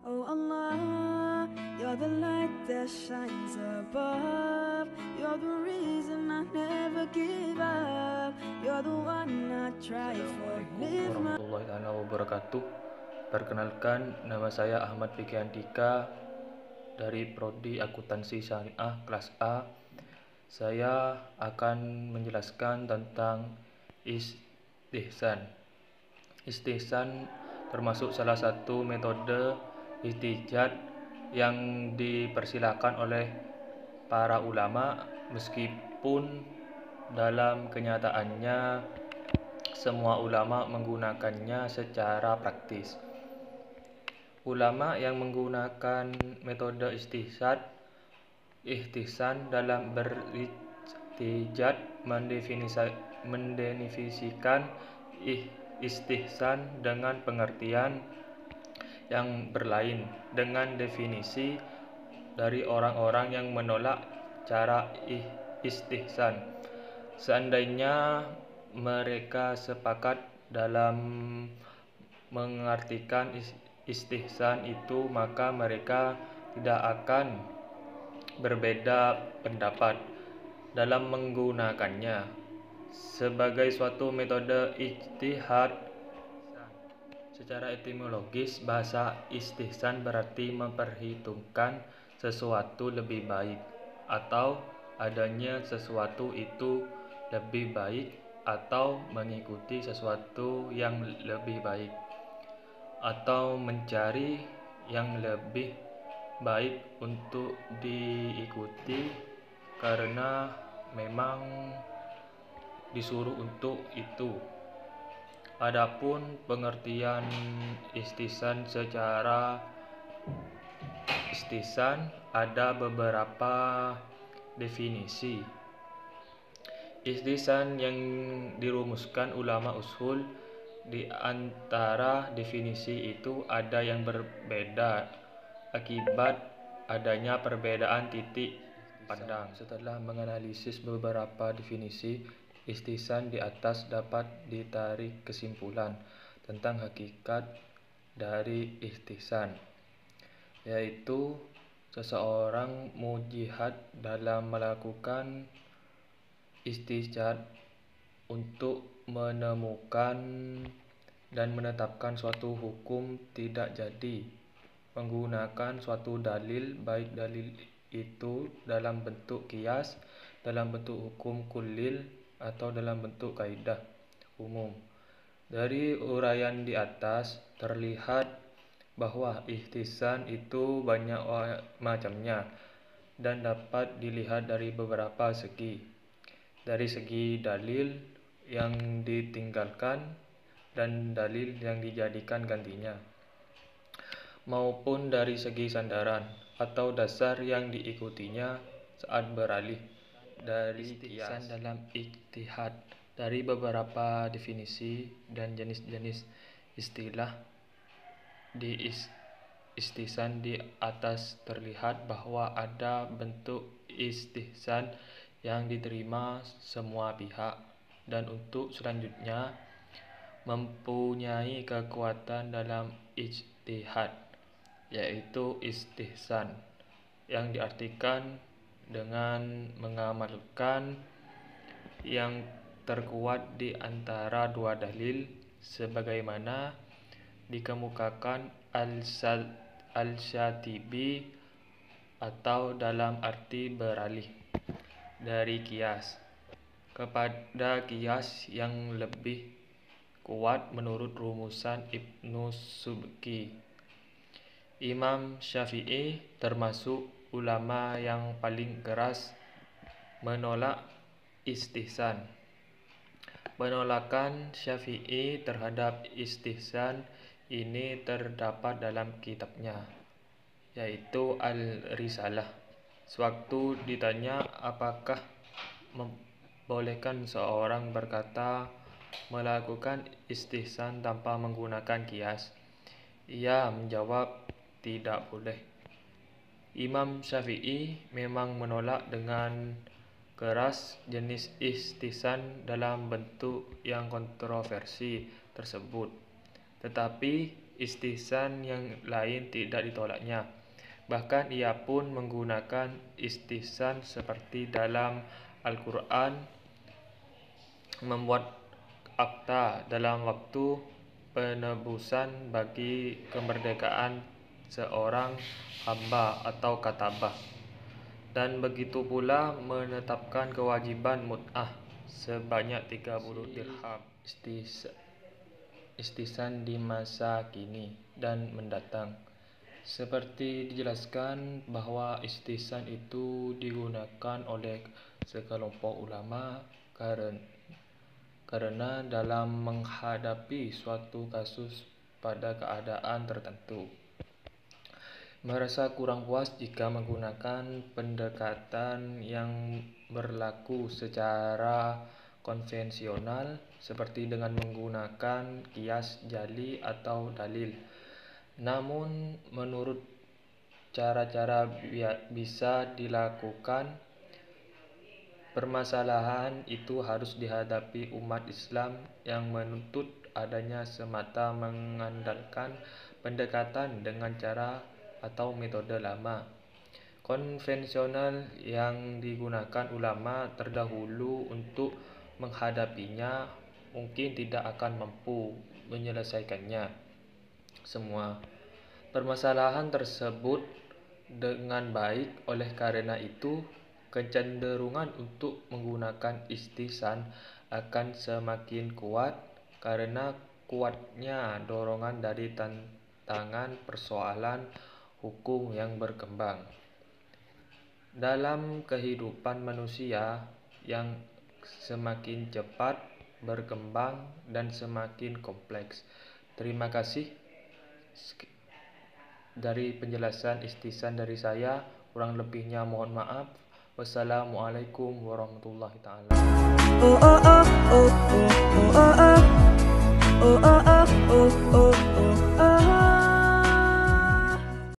Oh Allah, you're the light that shines above. You're the reason I never give up. You're the one I try for. Assalamualaikum warahmatullahi wabarakatuh. Perkenalkan, nama saya Ahmad Fikri Andika dari Prodi Akuntansi Syariah kelas A. Saya akan menjelaskan tentang istihsan. Istihsan termasuk salah satu metode ihtijaj yang dipersilakan oleh para ulama, meskipun dalam kenyataannya semua ulama menggunakannya secara praktis. Ulama yang menggunakan metode istihsan dalam berihtijaj mendefinisikan istihsan dengan pengertian yang berlain dengan definisi dari orang-orang yang menolak cara istihsan. Seandainya mereka sepakat dalam mengartikan istihsan itu, maka mereka tidak akan berbeda pendapat dalam menggunakannya. Sebagai suatu metode ijtihad, secara etimologis bahasa istihsan berarti memperhitungkan sesuatu lebih baik, atau adanya sesuatu itu lebih baik, atau mengikuti sesuatu yang lebih baik, atau mencari yang lebih baik untuk diikuti karena memang disuruh untuk itu. Adapun pengertian istihsan secara istihsan ada beberapa definisi. Istihsan yang dirumuskan ulama usul, di antara definisi itu ada yang berbeda akibat adanya perbedaan titik pandang. Setelah menganalisis beberapa definisi istihsan di atas, dapat ditarik kesimpulan tentang hakikat dari istihsan, yaitu seseorang mujtahid dalam melakukan istihjad untuk menemukan dan menetapkan suatu hukum tidak jadi menggunakan suatu dalil, baik dalil itu dalam bentuk qiyas, dalam bentuk hukum kullil, atau dalam bentuk kaidah umum. Dari uraian di atas terlihat bahwa istihsan itu banyak macamnya dan dapat dilihat dari beberapa segi. Dari segi dalil yang ditinggalkan dan dalil yang dijadikan gantinya, maupun dari segi sandaran atau dasar yang diikutinya saat beralih dari istihsan dalam ijtihad. Dari beberapa definisi dan jenis-jenis istilah di istihsan di atas terlihat bahwa ada bentuk istihsan yang diterima semua pihak dan untuk selanjutnya mempunyai kekuatan dalam ijtihad, yaitu istihsan yang diartikan dengan mengamalkan yang terkuat di antara dua dalil sebagaimana dikemukakan Al-Syatibi, atau dalam arti beralih dari qiyas kepada qiyas yang lebih kuat menurut rumusan Ibnu Subki. Imam Syafi'i termasuk ulama yang paling keras menolak istihsan. Penolakan Syafi'i terhadap istihsan ini terdapat dalam kitabnya, yaitu Al-Risalah. Sewaktu ditanya apakah membolehkan seorang berkata melakukan istihsan tanpa menggunakan qiyas, ia menjawab tidak boleh. Imam Syafi'i memang menolak dengan keras jenis istihsan dalam bentuk yang kontroversi tersebut, tetapi istihsan yang lain tidak ditolaknya. Bahkan ia pun menggunakan istihsan seperti dalam Al-Quran, membuat akta dalam waktu penebusan bagi kemerdekaan seorang hamba atau katabah, dan begitu pula menetapkan kewajiban mut'ah sebanyak 30 dirham. Istihsan di masa kini dan mendatang. Seperti dijelaskan bahwa istihsan itu digunakan oleh sekelompok ulama karena dalam menghadapi suatu kasus pada keadaan tertentu merasa kurang puas jika menggunakan pendekatan yang berlaku secara konvensional seperti dengan menggunakan kias jali atau dalil. Namun menurut cara-cara bisa dilakukan, permasalahan itu harus dihadapi umat Islam yang menuntut adanya semata mengandalkan pendekatan dengan cara atau metode lama, konvensional yang digunakan ulama terdahulu untuk menghadapinya mungkin tidak akan mampu menyelesaikannya semua permasalahan tersebut dengan baik. Oleh karena itu, kecenderungan untuk menggunakan istihsan akan semakin kuat karena kuatnya dorongan dari tantangan persoalan hukum yang berkembang dalam kehidupan manusia yang semakin cepat berkembang dan semakin kompleks. Terima kasih dari penjelasan istihsan dari saya. Kurang lebihnya mohon maaf. Wassalamualaikum warahmatullahi taala. Oh oh oh oh oh oh oh oh oh oh oh.